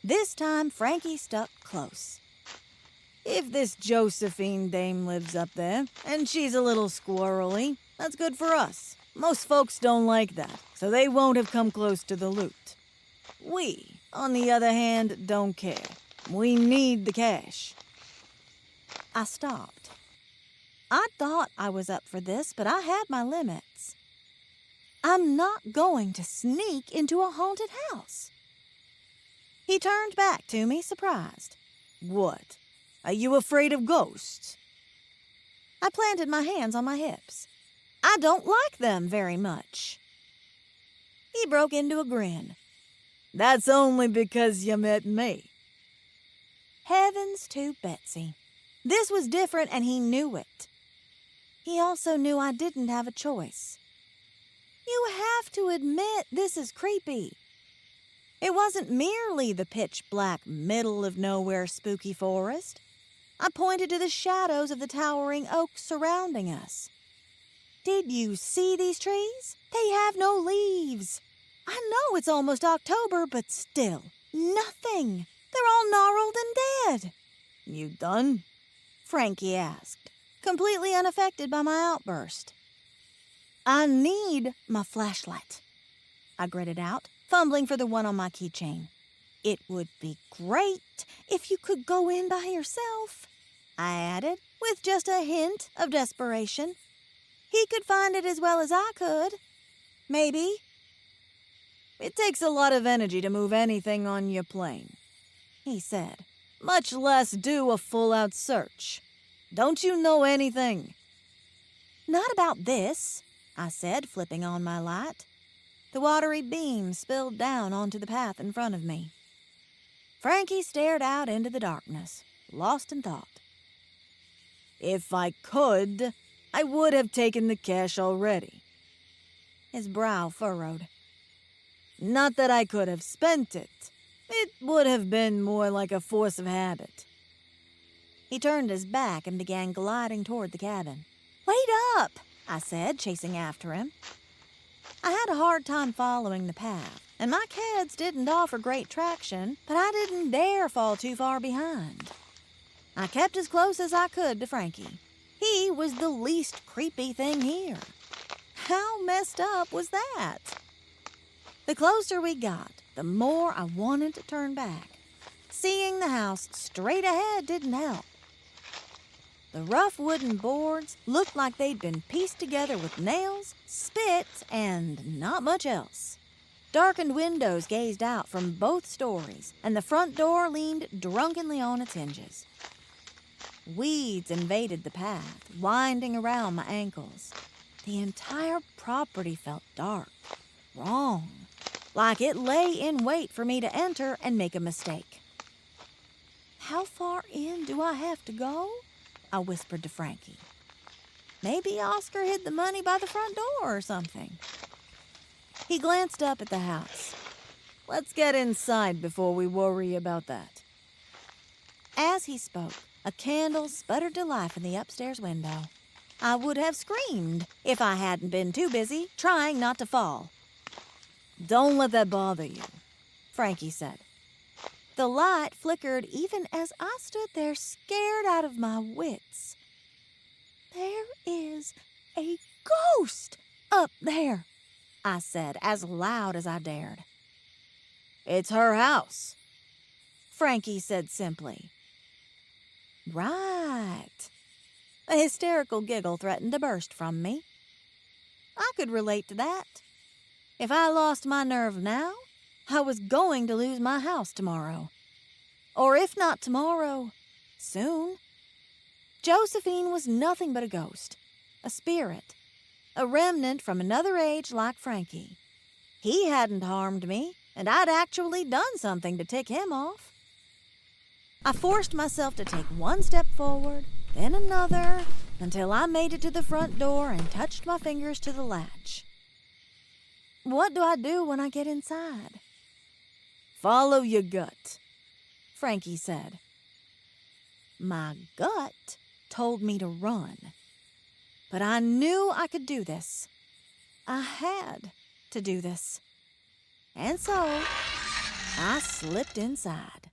This time, Frankie stuck close. If this Josephine dame lives up there, and she's a little squirrely, that's good for us. Most folks don't like that, so they won't have come close to the loot. We, on the other hand, don't care. We need the cash. I stopped. I thought I was up for this, but I had my limits. I'm not going to sneak into a haunted house. He turned back to me, surprised. What? Are you afraid of ghosts? I planted my hands on my hips. I don't like them very much. He broke into a grin. That's only because you met me. Heavens to Betsy. This was different and he knew it. He also knew I didn't have a choice. You have to admit this is creepy. It wasn't merely the pitch-black middle-of-nowhere spooky forest. I pointed to the shadows of the towering oaks surrounding us. Did you see these trees? They have no leaves. I know it's almost October, but still, nothing. They're all gnarled and dead. You done? Frankie asked, completely unaffected by my outburst. I need my flashlight, I gritted out, fumbling for the one on my keychain. It would be great if you could go in by yourself, I added, with just a hint of desperation. He could find it as well as I could. Maybe. It takes a lot of energy to move anything on your plane, he said, much less do a full-out search. Don't you know anything? Not about this, I said, flipping on my light. The watery beam spilled down onto the path in front of me. Frankie stared out into the darkness, lost in thought. If I could, I would have taken the cash already. His brow furrowed. Not that I could have spent it. It would have been more like a force of habit. He turned his back and began gliding toward the cabin. Wait up, I said, chasing after him. I had a hard time following the path, and my kids didn't offer great traction, but I didn't dare fall too far behind. I kept as close as I could to Frankie. He was the least creepy thing here. How messed up was that? The closer we got, the more I wanted to turn back. Seeing the house straight ahead didn't help. The rough wooden boards looked like they'd been pieced together with nails, spit, and not much else. Darkened windows gazed out from both stories, and the front door leaned drunkenly on its hinges. Weeds invaded the path, winding around my ankles. The entire property felt dark, wrong, like it lay in wait for me to enter and make a mistake. How far in do I have to go? I whispered to Frankie. Maybe Oscar hid the money by the front door or something. He glanced up at the house. Let's get inside before we worry about that. As he spoke, a candle sputtered to life in the upstairs window. I would have screamed if I hadn't been too busy trying not to fall. Don't let that bother you, Frankie said. The light flickered even as I stood there scared out of my wits. There is a ghost up there, I said as loud as I dared. It's her house, Frankie said simply. Right. A hysterical giggle threatened to burst from me. I could relate to that. If I lost my nerve now, I was going to lose my house tomorrow. Or if not tomorrow, soon. Josephine was nothing but a ghost, a spirit, a remnant from another age like Frankie. He hadn't harmed me, and I'd actually done something to tick him off. I forced myself to take one step forward, then another, until I made it to the front door and touched my fingers to the latch. What do I do when I get inside? Follow your gut, Frankie said. My gut told me to run, but I knew I could do this. I had to do this. And so, I slipped inside.